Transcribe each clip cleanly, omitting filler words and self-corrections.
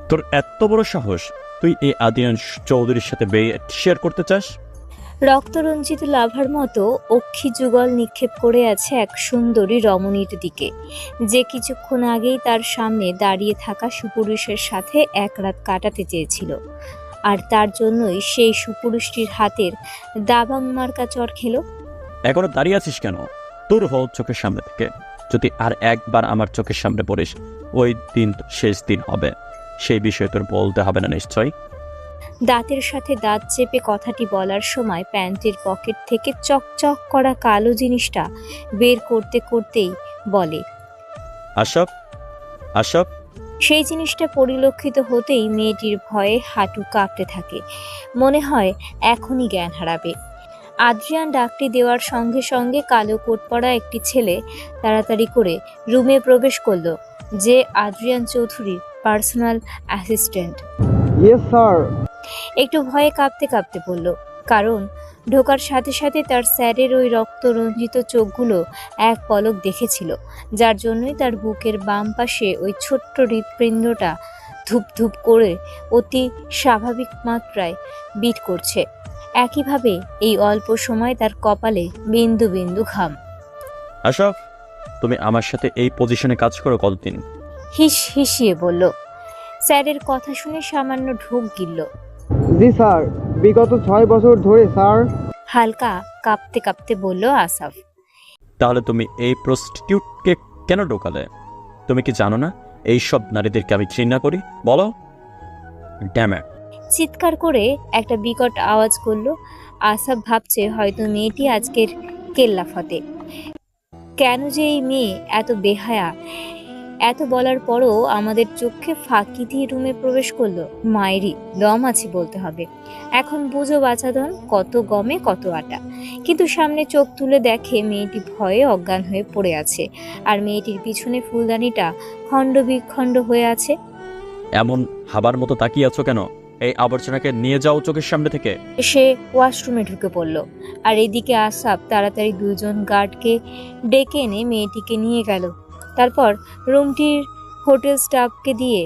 তোর এত বড় সাহস, তুই এই আদিয়ান চৌধুরীর সাথে বেড শেয়ার করতে চাস? রক্তরঞ্জিত লাভার মতো অক্ষি যুগল নিক্ষেপ করে আছে এক সুন্দরী রমণীর দিকে, যে কিছুক্ষণ আগেই তার সামনে দাঁড়িয়ে থাকা সুপুরুষের সাথে এক রাত কাটাতে চেয়েছিল, আর তার জন্যই সেই সুপুরুষটির হাতের দাবাং মার্কা চর খেল। এখনো দাঁড়িয়ে আছিস কেন? তোর হও চোখের সামনে থেকে। যদি আর একবার আমার চোখের সামনে পড়িস, ওই দিন শেষ দিন হবে। সেই বিষয়ে তোর বলতে হবে না নিশ্চয়। দাঁতের সাথে দাঁত চেপে কথাটি বলার সময় প্যান্টের পকেট থেকে চকচক করা কালো জিনিসটা বের করতে করতেই বলে, আশরাফ, আশরাফ। সেই জিনিসটা পরিলক্ষিত হতেই মেয়েটির ভয়ে হাঁটু কাঁপতে থাকে, মনে হয় এখনই জ্ঞান হারাবে। আদ্রিয়ান ডাকটি দেওয়ার সঙ্গে সঙ্গে কালো কোট পরা একটি ছেলে তাড়াতাড়ি করে রুমে প্রবেশ করলো, যে আদ্রিয়ান চৌধুরীর পার্সোনাল অ্যাসিস্ট্যান্ট। Yes sir. একটু ভয়ে কাঁপতে কাঁপতে বলল, কারণ ঢোকার সাথে সাথে তার স্যারের ওই রক্তরঞ্জিত চোখগুলো এক পলক দেখেছিল, যার জন্যই তার বুকের বাম পাশে ওই ছোট্ট হৃৎপিণ্ডটা ধূপ ধূপ করে অতি স্বাভাবিক মাত্রায় বিট করছে। একইভাবে এই অল্প সময় তার কপালে বিন্দু বিন্দু ঘাম। আশরাফ, তুমি আমার সাথে এই পজিশনে কাজ করো কতদিন? হিস হিসিয়ে বলল। স্যারের কথা শুনে সামান্য ঢোক গিলল। জি স্যার, বিগত 6 বছর ধরে স্যার। হালকা কাঁপতে কাঁপতে বলল আসাফ। তাহলে তুমি এই প্রস্টিটিউটকে কেন ঢোকালে? তুমি কি জানো না এই সব নারীদেরকে আমি ঘৃণা করি? বলো। Damn it! চিৎকার করে একটা বিকট আওয়াজ করলো। আসাফ ভাবছে হয়তো মেয়েটি আজকের কেল্লাফতে। কেন যে এই মেয়ে এত বেহায়া! এত বলার পরও আমাদের চোখে ফাঁকি দিয়ে রুমে প্রবেশ করলো। মায়েরই দম আছে বলতে হবে। এখন বুঝো বাছাধন, কত গমে কত আটা। কিন্তু সামনে চোখ তুলে দেখে মেয়েটি ভয়ে অজ্ঞান হয়ে পড়ে আছে, আর মেয়েটির পিছনে ফুলদানিটা খণ্ড বিখণ্ড হয়ে আছে। এমন হাবার মতো তাকিয়ে আছো কেন? এই আবর্জনাকে নিয়ে যাও চোখের সামনে থেকে। সে ওয়াশরুমে ঢুকে পড়ল, আর এদিকে আসাফ তাড়াতাড়ি দুজন গার্ডকে ডেকে এনে মেয়েটিকে নিয়ে গেল। তারপর রুমটির হোটেল স্টাফকে দিয়ে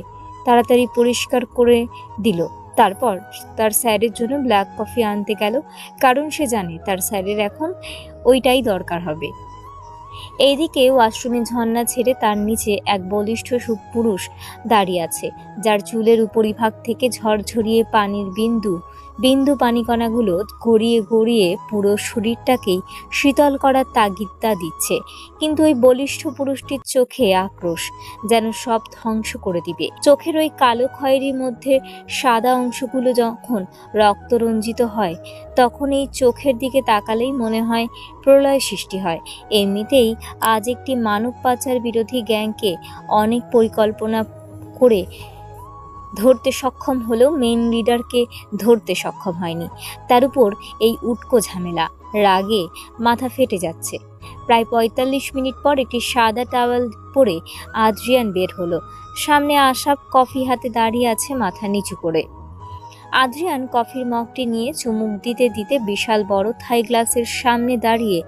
তাড়াতাড়ি পরিষ্কার করে দিল। তারপর তার স্যারের জন্য ব্ল্যাক কফি আনতে গেল, কারণ সে জানে তার স্যারের এখন ওইটাই দরকার হবে। এইদিকে ওয়াশরুমে ঝর্ণা ছেড়ে তার নিচে এক বলিষ্ঠ পুরুষ দাঁড়িয়ে আছে, যার চুলের উপরিভাগ থেকে ঝরঝরিয়ে পানির বিন্দু বিন্দু পানিকণাগুলো গড়িয়ে গড়িয়ে পুরো শরীরটাকেই শীতল করার তাগিদটা দিচ্ছে। কিন্তু ওই বলিষ্ঠ পুরুষটির চোখে আক্রোশ, যেন সব ধ্বংস করে দিবে। চোখের ওই কালো খয়েরির মধ্যে সাদা অংশগুলো যখন রক্তরঞ্জিত হয়, তখন এই চোখের দিকে তাকালেই মনে হয় প্রলয় সৃষ্টি হয়। এমনিতেই আজ একটি মানব পাচার বিরোধী গ্যাংকে অনেক পরিকল্পনা করে ধরতে সক্ষম হলেও মেন লিডারকে ধরতে সক্ষম হয়নি। তার উপর এই উটকো ঝামেলা, রাগে মাথা ফেটে যাচ্ছে। প্রায় ৪৫ মিনিট পর একটি সাদা টাওয়েল পরে আদ্রিয়ান বের হলো। সামনে আসাফ কফি হাতে দাঁড়িয়ে আছে মাথা নিচু করে। আদ্রিয়ান কফির মগটি নিয়ে চুমুক দিতে দিতে বিশাল বড় থাই গ্লাসের সামনে দাঁড়িয়ে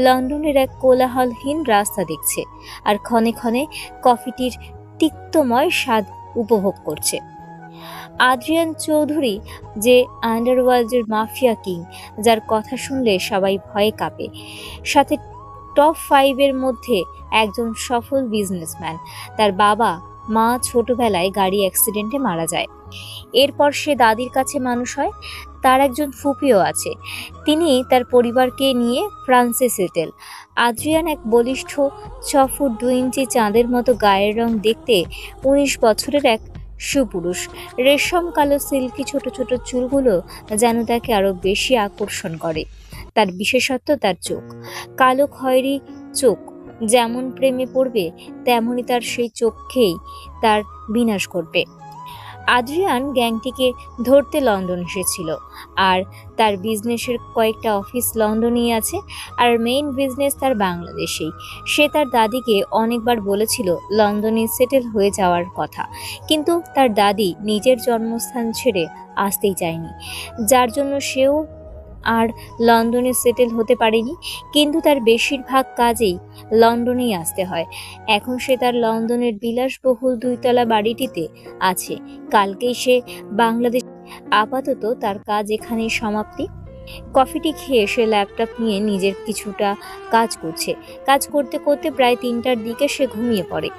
লন্ডনের এক কোলাহলহীন রাস্তা দেখছে, আর ক্ষণে ক্ষণে কফিটির তিক্তময় স্বাদ উপভোগ করছে। আদ্রিয়ান চৌধুরী যে আন্ডারওয়ার্ল্ডের মাফিয়া কিং, যার কথা শুনলে সবাই ভয়ে কাঁপে, সাথে টপ 5-এর মধ্যে একজন সফল বিজনেসম্যান। তার বাবা মা ছোটবেলায় গাড়ি অ্যাক্সিডেন্টে মারা যায়। এরপর সে দাদির কাছে মানুষ হয়। তার একজন ফুপিও আছে, তিনি তার পরিবারকে নিয়ে ফ্রান্সে সেটেল। আদ্রিয়ান এক বলিষ্ঠ 6 ফুট 2 ইঞ্চি চাঁদের মতো গায়ের রং, দেখতে 19 বছরের এক সুপুরুষ। রেশম কালো সিল্কি ছোট ছোট চুলগুলো যেন তাকে আরো বেশি আকর্ষণ করে। তার বিশেষত্ব তার চোখ, কালো খয়েরি চোখ। যেমন প্রেমে পড়বে, তেমনই তার সেই চোখেই তার বিনাশ ঘটবে। আদ্রিয়ান গ্যাংটিকে ধরতে লন্ডন এসেছিল, আর তার বিজনেসের কয়েকটা অফিস লন্ডনেই আছে, আর মেইন বিজনেস তার বাংলাদেশেই। সে তার দাদিকে অনেকবার বলেছিল লন্ডনে সেটেল হয়ে যাওয়ার কথা, কিন্তু তার দাদি নিজের জন্মস্থান ছেড়ে আসতেই চায়নি, যার জন্য সেও আর লন্ডনে সেটেল হতে পারেনি, কিন্তু তার বেশিরভাগ কাজেই লন্ডনেই আসতে হয়। এখন সে তার লন্ডনের বিলাসবহুল 2 তলা বাড়িটিতে আছে। কালকেই সে বাংলাদেশ। আপাতত তার কাজ এখানেই সমাপ্তি। কফিটি খেয়ে সে ল্যাপটপ নিয়ে নিজের কিছুটা কাজ করছে। কাজ করতে করতে প্রায় 3টার দিকে সে ঘুমিয়ে পড়ে।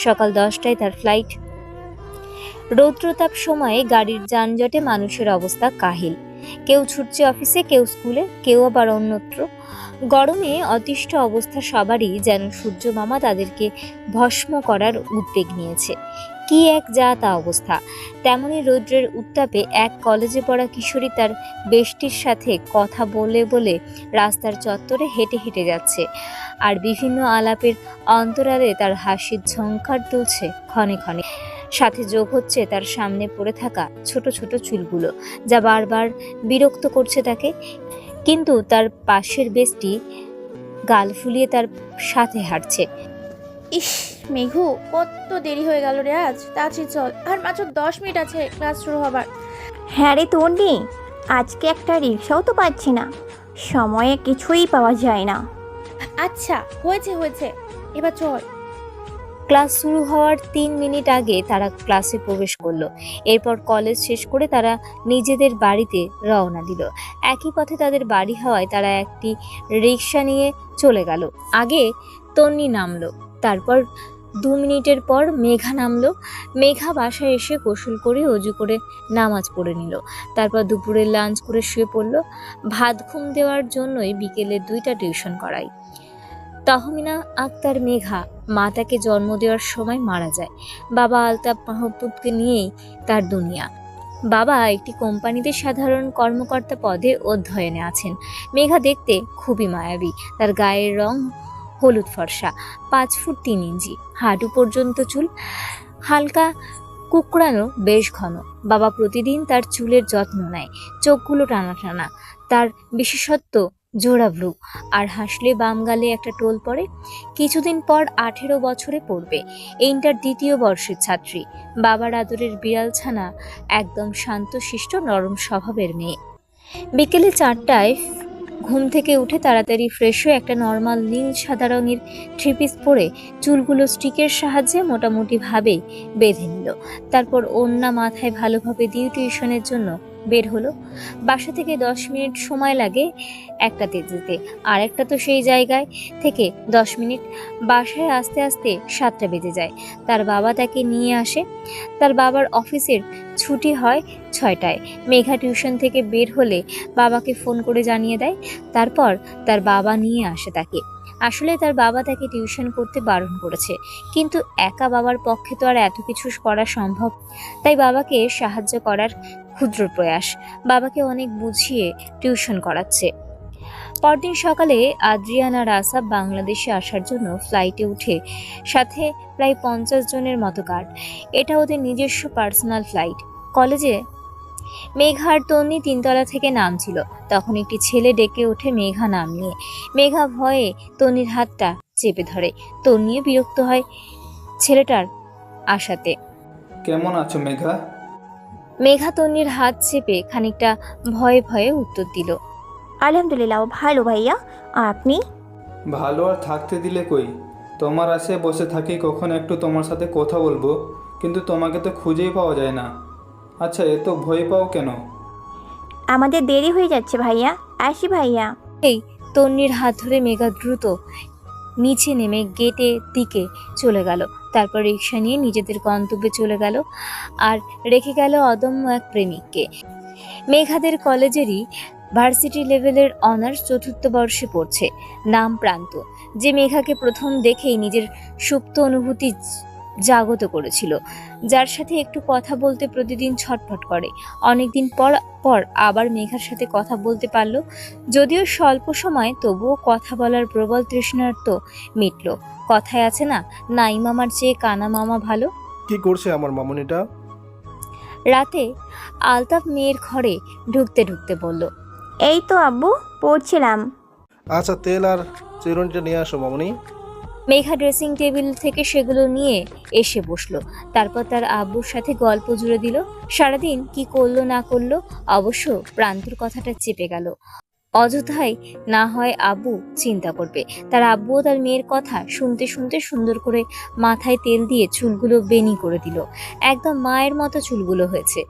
সকাল 10টায় তার ফ্লাইট। রৌদ্রতাপ সময়ে গাড়ির যানজটে মানুষের অবস্থা কাহিল। কেউ ছুটছে অফিসে, কেউ স্কুলে, কেউ আবার অন্যত্র। গরমে অতিষ্ঠ অবস্থা সবারই, যেন সূর্য মামা তাদেরকে ভস্ম করার উদ্বেগ নিয়েছে। কি এক যা তা অবস্থা। তেমনি রৌদ্রের উত্তাপে এক কলেজে পড়া কিশোরী তার বেষ্টির সাথে কথা বলে বলে রাস্তার চত্বরে হেঁটে হেঁটে যাচ্ছে, আর বিভিন্ন আলাপের অন্তরালে তার হাসির ঝংকার তুলছে ক্ষণে ক্ষণে। সাথে যোগ হচ্ছে তার সামনে পড়ে থাকা ছোট ছোট চুলগুলো, যা বারবার বিরক্ত করছে তাকে। কিন্তু তার পাশের বেস্টি গাল ফুলিয়ে তার সাথে হাঁটছে। ইস মেঘু, কত দেরি হয়ে গেল রে আজ। তাড়াতাড়ি চল, আর মাত্র 10 মিনিট আছে ক্লাস শুরু হবার। হ্যাঁ রে তন্নি, আজকে একটা রিক্সাও তো পাচ্ছি না, সময়ে কিছুই পাওয়া যায় না। আচ্ছা হয়েছে হয়েছে, এবার চল। ক্লাস শুরু হওয়ার 3 মিনিট আগে তারা ক্লাসে প্রবেশ করলো। এরপর কলেজ শেষ করে তারা নিজেদের বাড়িতে রওনা দিল। একই পথে তাদের বাড়ি হওয়ায় তারা একটি রিক্সা নিয়ে চলে গেল। আগে তন্নি নামলো, তারপর 2 মিনিটের পর মেঘা নামলো। মেঘা বাসায় এসে গোসল করে অজু করে নামাজ পড়ে নিল। তারপর দুপুরে লাঞ্চ করে শুয়ে পড়লো। ভাত ঘুম দেওয়ার জন্যই বিকেলে 2টা টিউশন করাই। তহমিনা আক্তার মেঘা, মা তাকে জন্ম দেওয়ার সময় মারা যায়। বাবা আলতাফ মাহমুদকে নিয়েই তার দুনিয়া। বাবা একটি কোম্পানিতে সাধারণ কর্মকর্তা পদে অধ্যয়নে আছেন। মেঘা দেখতে খুবই মায়াবী। তার গায়ের রং হলুদ ফর্সা, 5 ফুট 3 ইঞ্চি, হাঁটু পর্যন্ত চুল, হালকা কুকড়ানো, বেশ ঘন। বাবা প্রতিদিন তার চুলের যত্ন নেয়। চোখগুলো টানা টানা, তার বিশেষত্ব জোড়া ভ্রু, আর হাসলে বাম গালে একটা টোল পড়ে। কিছুদিন পর 18 বছরে পড়বে। ইন্টার 2য় বর্ষের ছাত্রী। বাবার আদরের বিড়াল ছানা, একদম শান্তশিষ্ট নরম স্বভাবের মেয়ে। বিকেলে 4টায় ঘুম থেকে উঠে তাড়াতাড়ি ফ্রেশ হয়ে একটা নর্মাল নীল সাদা রঙের 3 পিস পরে চুলগুলো স্টিকের সাহায্যে মোটামুটি ভাবে বেঁধে নিল। তারপর ওড়না মাথায় ভালোভাবে দিয়ে টিউশনের জন্য বের হলো। বাসা থেকে 10 মিনিট সময় লাগে একটাতে যেতে, আর একটা তো সেই জায়গায় থেকে 10 মিনিট। বাসায় আসতে আসতে 7টা বেজে যায়। তার বাবা তাকে নিয়ে আসে। তার বাবার অফিসের ছুটি হয় 6টায়। মেঘা টিউশন থেকে বের হলে বাবাকে ফোন করে জানিয়ে দেয়। তারপর তার বাবা নিয়ে আসে তাকে। আসলে তার বাবা তাকে টিউশন করতে বারণ করেছে, কিন্তু একা বাবার পক্ষে তো আর এত কিছু করা সম্ভব। তাই বাবাকে সাহায্য করার ক্ষুদ্র প্রয়াস। বাবাকে অনেক বুঝিয়ে টিউশন করাচ্ছে। পরদিন সকালে আদ্রিয়ান আর আসাব বাংলাদেশে আসার জন্য ফ্লাইটে উঠে সাথে প্রায় 50 জনের মতো গার্ড। এটা ওদের নিজস্ব পার্সোনাল ফ্লাইট। কলেজে মেঘা আর তন্নি 3 তলা থেকে নামছিল, তখন একটি ছেলে ডেকে ওঠে মেঘা নাম নিয়ে। মেঘা ভয়ে তন্নির হাতটা চেপে ধরে। তন্নিও বিরক্ত হয় ছেলেটার আশাতে। কেমন আছো মেঘা? মেঘা তন্নির হাত চেপে খানিকটা ভয়ে ভয়ে উত্তর দিল, আলহামদুলিল্লাহ ভালো ভাইয়া, আর আপনি? ভালো আর থাকতে দিলে কই, তোমার আশে বসে থাকি কখন একটু তোমার সাথে কথা বলবো, কিন্তু তোমাকে তো খুঁজেই পাওয়া যায় না। আচ্ছা এত ভয় পাও কেন? আমাদের দেরি হয়ে যাচ্ছে ভাইয়া, আসি ভাইয়া। এই তন্নির হাত ধরে মেঘা দ্রুত নিচে নেমে গেটের দিকে চলে গেল। তারপর রিক্সা নিয়ে নিজেদের গন্তব্যে চলে গেল, আর রেখে গেল অদম্য এক প্রেমিককে। মেঘাদের কলেজেরই ভার্সিটি লেভেলের অনার্স 4র্থ বর্ষে পড়ছে, নাম প্রান্ত, যে মেঘাকে প্রথম দেখেই নিজের সুপ্ত অনুভূতি জাগত করেছিল, যার সাথে একটু কথা বলতে প্রতিদিন ছটফট করে। অনেকদিন পর পর আবার মেঘার সাথে কথা বলতে পারলো, যদিও স্বল্প সময়, তবুও কথা বলার প্রবল তৃষ্ণার তো মিটল। কথায় আছে না, নাই মামার চেয়ে কানা মামা ভালো। কি করছে আমার মামুনিটা? রাতে আলতাফ মেয়ের ঘরে ঢুকতে ঢুকতে বলল, এই তো আব্বু, পড়ছিলাম। আচ্ছা তেল আর চিরুনিটা নিয়ে আসো মামুনি। মেঘা ড্রেসিং টেবিল থেকে সেগুলো নিয়ে এসে বসলো। তারপর তার আব্বুর সাথে গল্প জুড়ে দিল। সারাদিন কি করলো না করলো, অবশ্য প্রান্তর কথাটা চেপে গেল। অযথাই না হয় আব্বু চিন্তা করবে। তার আব্বুও তার মেয়ের কথা শুনতে শুনতে সুন্দর করে মাথায় তেল দিয়ে চুলগুলো বেনি করে দিল। একদম মায়ের মতো চুলগুলো হয়েছে।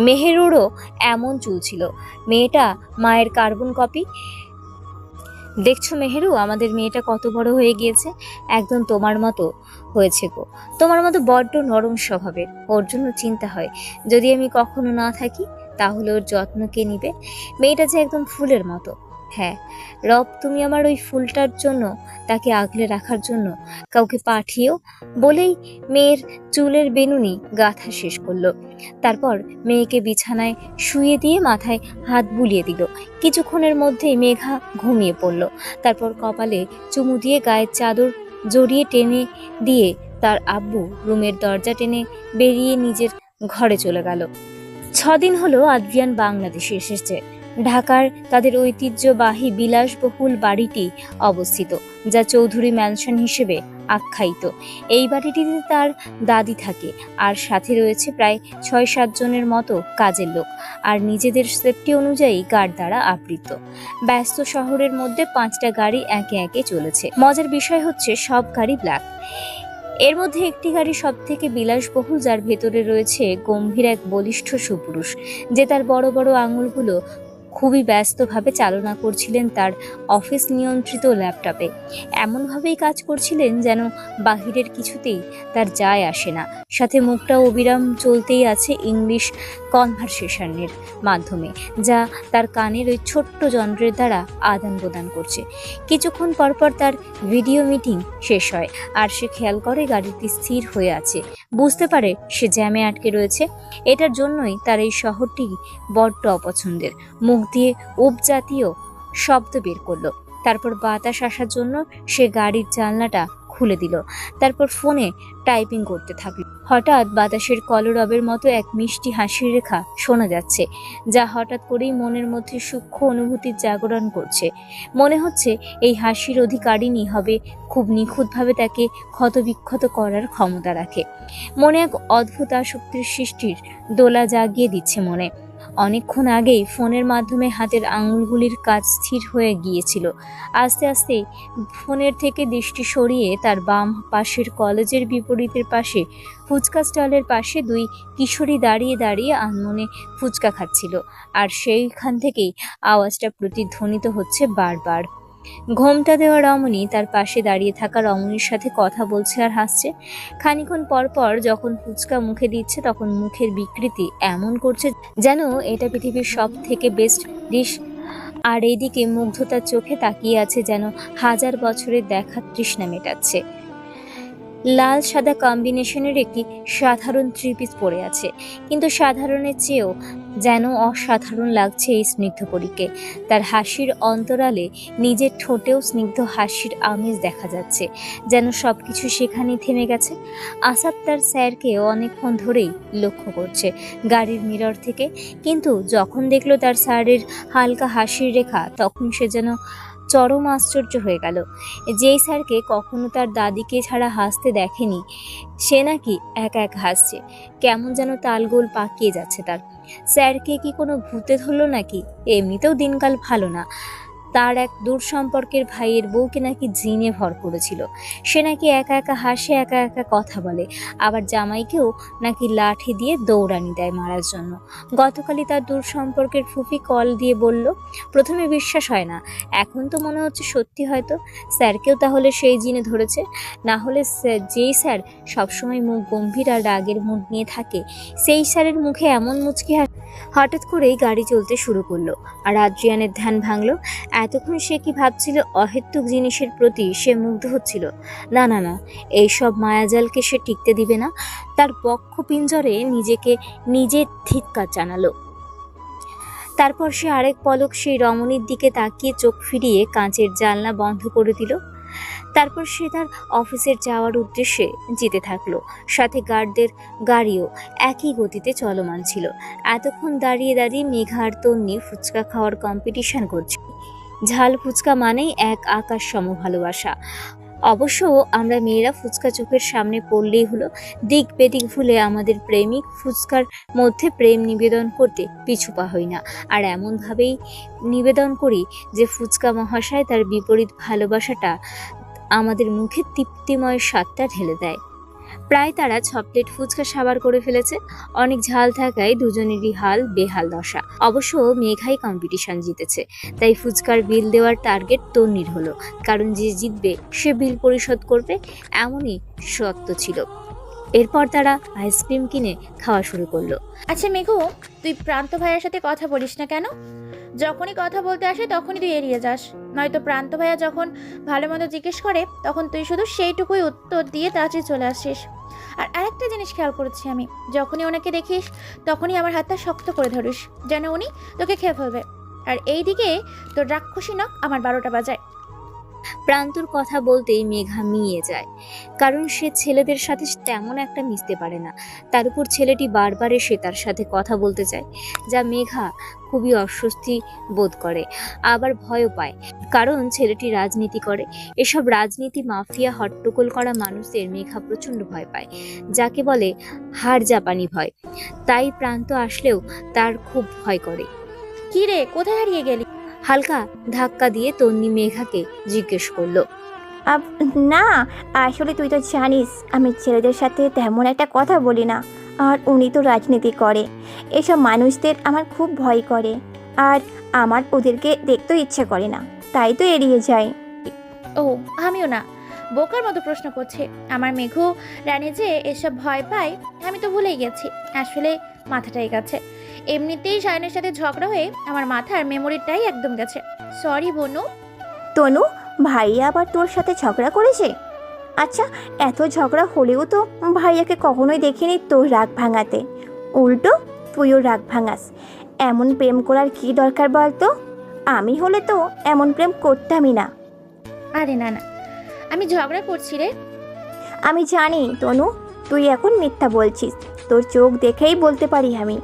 মেহেরুরও এমন চুল ছিল। মেয়েটা মায়ের কার্বন কপি। দেখছো মেহেরু, আমাদের মেয়েটা কত বড় হয়ে গিয়েছে, একদম তোমার মতো হয়েছে গো। তোমার মতো বড্ড নরম স্বভাবের। ওর জন্য চিন্তা হয়, যদি আমি কখনো না থাকি তাহলে ওর যত্ন কে নিবে? মেয়েটা যে একদম ফুলের মতো। হ্যাঁ রব, তুমি আমার ওই ফুলটার জন্য, তাকে আগলে রাখার জন্য কাউকে পাঠিয়েও। বলেই মেয়ের চুলের বেনুনি গাঁথা শেষ করলো। তারপর মেয়েকে বিছানায় শুইয়ে দিয়ে মাথায় হাত বুলিয়ে দিল। কিছুক্ষণের মধ্যেই মেঘা ঘুমিয়ে পড়ল। তারপর কপালে চুমু দিয়ে গায়ের চাদর জড়িয়ে টেনে দিয়ে তার আব্বু রুমের দরজা টেনে বেরিয়ে নিজের ঘরে চলে গেল। 6 দিন হলো আদ্রিয়ান বাংলাদেশে এসেছে। ঢাকার তাদের ঐতিহ্যবাহী বিলাসবহুল বাড়িটি অবস্থিত, যা চৌধুরী ম্যানশন হিসেবে আখ্যায়িত। এই বাড়িটিতে তার দাদি থাকে, আর সাথে রয়েছে প্রায় 6-7 জনের মতো কাজের লোক, আর নিজেদের সেফটি অনুযায়ী গার্ড দ্বারা আবৃত। ব্যস্ত শহরের মধ্যে 5টা গাড়ি একে একে চলেছে। মজার বিষয় হচ্ছে সব গাড়ি ব্ল্যাক। এর মধ্যে একটি গাড়ি সব থেকে বিলাসবহুল, যার ভেতরে রয়েছে গম্ভীর এক বলিষ্ঠ সুপুরুষ, যে তার বড় বড় আঙুলগুলো খুবই ব্যস্তভাবে চালনা করছিলেন তার অফিস নিয়ন্ত্রিত ল্যাপটপে। এমনভাবেই কাজ করছিলেন যেন বাহিরের কিছুতেই তার যায় আসে না। সাথে মুখটা অবিরাম চলতেই আছে ইংলিশ কনভারসেশনের মাধ্যমে, যা তার কানের ওই ছোট্ট যন্ত্রের দ্বারা আদান প্রদান করছে। কিছুক্ষণ পরপর তার ভিডিও মিটিং শেষ হয়, আর সে খেয়াল করে গাড়িটি স্থির হয়ে আছে। বুঝতে পারে সে জ্যামে আটকে রয়েছে। এটার জন্যই তার এই শহরটি বড্ড অপছন্দের। মুখ দিয়ে উপ জাতীয় শব্দ বের করলো। তারপর বাতাস আসার জন্য সে গাড়ির জানলাটা খুলে দিল। তারপর ফোনে টাইপিং করতে থাকলো। হঠাৎ বাতাসের কলরবের মতো এক মিষ্টি হাসির রেখা শোনা যাচ্ছে, যা হঠাৎ করেই মনের মধ্যে সূক্ষ্ম অনুভূতির জাগরণ করছে। মনে হচ্ছে এই হাসির অধিকারিণী হবে খুব নিখুঁতভাবে তাকে ক্ষতবিক্ষত করার ক্ষমতা রাখে। মনে এক অদ্ভুত আসক্তির সৃষ্টির দোলা জাগিয়ে দিচ্ছে মনে। অনেকক্ষণ আগেই ফোনের মাধ্যমে হাতের আঙুলগুলির কাজ স্থির হয়ে গিয়েছিল। আস্তে আস্তে ফোনের থেকে দৃষ্টি সরিয়ে তার বাম পাশের কলেজের বিপরীতের পাশে ফুচকা স্টলের পাশে 2 কিশোরী দাঁড়িয়ে দাঁড়িয়ে আনমনে ফুচকা খাচ্ছিল, আর সেইখান থেকেই আওয়াজটা প্রতিধ্বনিত হচ্ছে বারবার। ঘোমটা দেওয়া রমণী তার পাশে দাঁড়িয়ে থাকা রমণীর সাথে কথা বলছে আর হাসছে। খানিকক্ষণ পরপর যখন ফুচকা মুখে দিচ্ছে, তখন মুখের বিকৃতি এমন করছে যেন এটা পৃথিবীর সব থেকে বেস্ট ডিশ, আর এইদিকে মুগ্ধতার চোখে তাকিয়ে আছে যেন 1000 বছরের দেখা তৃষ্ণা মেটাচ্ছে। লাল সাদা কম্বিনেশনের একটি সাধারণ 3 পিস পরে আছে, কিন্তু সাধারণের চেয়েও যেন অসাধারণ লাগছে এই স্নিগ্ধপরীকে। তার হাসির অন্তরালে নিজের ঠোঁটেও স্নিগ্ধ হাসির আমেজ দেখা যাচ্ছে, যেন সবকিছু সেখানেই থেমে গেছে। আসাদ তার স্যারকে অনেকক্ষণ ধরেই লক্ষ্য করছে গাড়ির মিরর থেকে, কিন্তু যখন দেখলো তার স্যারের হালকা হাসির রেখা, তখন সে যেন চরম আশ্চর্য হয়ে গেল। যেই স্যারকে কখনো তার দাদিকে ছাড়া হাসতে দেখেনি, সে নাকি একা একা হাসছে। কেমন যেন তালগোল পাকিয়ে যাচ্ছে তার। স্যারকে কি কোনো ভূতে ধরলো নাকি? এমনিতেও দিনকাল ভালো না। তার এক দূর সম্পর্কের ভাইয়ের বউকে নাকি জিনে ভর করেছিল। সে নাকি একা একা হাসে, একা একা কথা বলে, আবার জামাইকেও নাকি লাঠি দিয়ে দৌড়ানি দেয় মারার জন্য। গতকালই তার দূর সম্পর্কের ফুফি কল দিয়ে বলল। প্রথমে বিশ্বাস হয় না, এখন তো মনে হচ্ছে সত্যি। হয়তো স্যারকেও তাহলে সেই জিনে ধরেছে। না হলে যেই স্যার সবসময় মুখ গম্ভীর আর রাগের মুড নিয়ে থাকে, সেই স্যারের মুখে এমন মুচকি হঠাৎ করেই গাড়ি চলতে শুরু করলো, আর আদ্রিয়ানের ধ্যান ভাঙলো। এতক্ষণ সে কি ভাবছিল অহেতুক জিনিসের প্রতি সে মুগ্ধ হচ্ছিল। না না না, এইসব মায়াজালকে সে টিকতে দিবে না। তার বক্ষ পিঞ্জরে নিজেকে নিজে ধিক্কার জানালো। তারপর সে আরেক পলক সেই রমণীর দিকে তাকিয়ে চোখ ফিরিয়ে কাঁচের জানলা বন্ধ করে দিল। তারপর সে তার অফিসের যাওয়ার উদ্দেশ্যে যেতে থাকলো। সাথে গার্ডদের গাড়িও একই গতিতে চলমান ছিল। এতক্ষণ দাঁড়িয়ে দাঁড়িয়ে মেঘা আর তন্নি ফুচকা খাওয়ার কম্পিটিশন করছে। ঝাল ফুচকা মানেই এক আকাশ সম ভালোবাসা। অবশ্য আমরা মেয়েরা ফুচকা চোখের সামনে পড়লেই হলো, দিক বেদিক ভুলে আমাদের প্রেমিক ফুচকার মধ্যে প্রেম নিবেদন করতে পিছু পা হই না। আর এমনভাবেই নিবেদন করি যে ফুচকা মহাশয় তার বিপরীত ভালোবাসাটা আমাদের মুখে তৃপ্তিময় স্বাদটা ঢেলে দেয়। প্রায় তারা 6 প্লেট ফুচকা সাবার করে ফেলেছে। অনেক ঝাল থাকায় দুজনেরই হাল বেহাল দশা। অবশ্য মেঘাই কম্পিটিশন জিতেছে, তাই ফুচকার বিল দেওয়ার টার্গেট তন্নির হলো, কারণ যে জিতবে সে বিল পরিশোধ করবে, এমনই সত্য ছিল। এরপর তারা আইসক্রিম কিনে খাওয়া শুরু করলো। আচ্ছা মেঘু, তুই প্রান্ত ভাইয়ের সাথে কথা বলিস না কেন? যখনই কথা বলতে আসে তখনই তুই এড়িয়ে যাস, নয়তো প্রান্ত ভাইয়া যখন ভালো মন্দ জিজ্ঞেস করে তখন তুই শুধু সেইটুকুই উত্তর দিয়ে তাড়াতাড়ি চলে আসিস। আর আরেকটা জিনিস খেয়াল করেছি আমি, যখনই ওনাকে দেখিস তখনই আমার হাতটা শক্ত করে ধরিস, যেন উনি তোকে খেয়ে ফেলবে। আর এইদিকে তোর রাক্ষসী নখ আমার 12টা বাজায়। প্রান্তর কথা বলতেই মেঘা মিয়ে যায়, কারণ সে ছেলেদের সাথে তেমন একটা মিশতে পারে না। তার উপর ছেলেটি বারবার এসে তার সাথে কথা বলতে চায়, যা মেঘা খুবই অস্বস্তি বোধ করে, আবার ভয়ও পায়, কারণ ছেলেটি রাজনীতি করে। এসব রাজনীতি মাফিয়া হট্টগোল করা মানুষদের মেঘা প্রচণ্ড ভয় পায়, যাকে বলে হাড় জাপানি ভয়। তাই প্রান্ত আসলেও তার খুব ভয় করে। কি রে, কোথায় হারিয়ে গেলি? হালকা ধাক্কা দিয়ে তন্নি মেঘাকে জিজ্ঞেস করলো। না, আসলে তুই তো জানিস আমি ছেলেদের সাথে তেমন একটা কথা বলি না, আর উনি তো রাজনীতি করে। এসব মানুষদের আমার খুব ভয় করে, আর আমার ওদেরকে দেখতেও ইচ্ছে করে না, তাই তো এড়িয়ে যায়। ও, আমিও না, বোকার মতো প্রশ্ন করছে। আমার মেঘু রানী যে এসব ভয় পায় আমি তো ভুলেই গেছি। আসলে মাথাটাই গেছে, এমনিতেই সায়নের সাথে ঝগড়া হয়ে আমার মাথার মেমোরিটাই একদম গেছে। সরি বনু। তনু, ভাইয়া আবার তোর সাথে ঝগড়া করেছে? আচ্ছা, এত ঝগড়া হলেও তো ভাইয়াকে কখনোই দেখিনি তোর রাগ ভাঙাতে। উল্টো তুইও রাগ ভাঙাস। এমন প্রেম করার কি দরকার বলতো? আমি হলে তো এমন প্রেম করতামই না। আরে না না, আমি ঝগড়া করছি রে। আমি জানি তনু, তুই এখন মিথ্যা বলছিস, তোর চোখ দেখেই বলতে পারি আমি।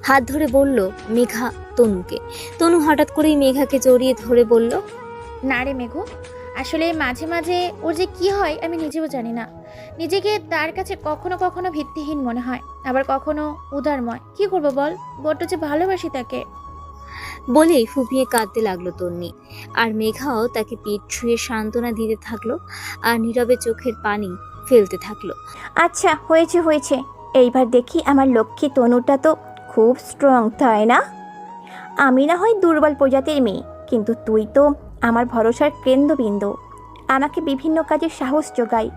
হাত ধরে বলল মেঘা তনুকে। তনু হঠাৎ করেই মেঘাকে জড়িয়ে ধরে বলল, না রে মেঘু, আসলে মাঝে মাঝে ওর যে কি হয় আমি নিজেও জানি না। নিজেকে তার কাছে কখনো কখনো ভিত্তিহীন মনে হয়, আবার কখনো উদারময়। কি করবো বল, বড্ড যে ভালোবাসি তাকে। বলেই ফুপিয়ে কাঁদতে লাগলো তন্নি। আর মেঘাও তাকে পিঠ ছুঁয়ে সান্ত্বনা দিতে থাকলো, আর নীরবে চোখের পানি ফেলতে থাকলো। আচ্ছা, হয়েছে হয়েছে, এইবার দেখি আমার লক্ষ্মী তনুটা তো খুব স্ট্রং, তাই না? আমি না হয় দুর্বল প্রজাতির মেয়ে, কিন্তু তুই তো আমার ভরসার কেন্দ্রবিন্দু, আমাকে বিভিন্ন কাজে সাহস যোগাই।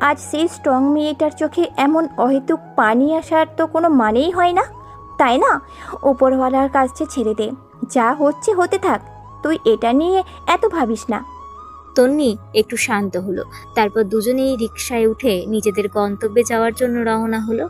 আজ সেই স্ট্রং মেয়েটার চোখে এমন অহেতুক পানি আসার তো কোনো মানেই হয় না, তাই না? উপরওয়ালার কাছে ছেড়ে দে, যা হচ্ছে হতে থাক, তুই এটা নিয়ে এত ভাবিস না। তন্নি একটু শান্ত হলো, তারপর দুজনেই রিকশায় উঠে নিজেদের গন্তব্যে যাওয়ার জন্য রওনা হলো।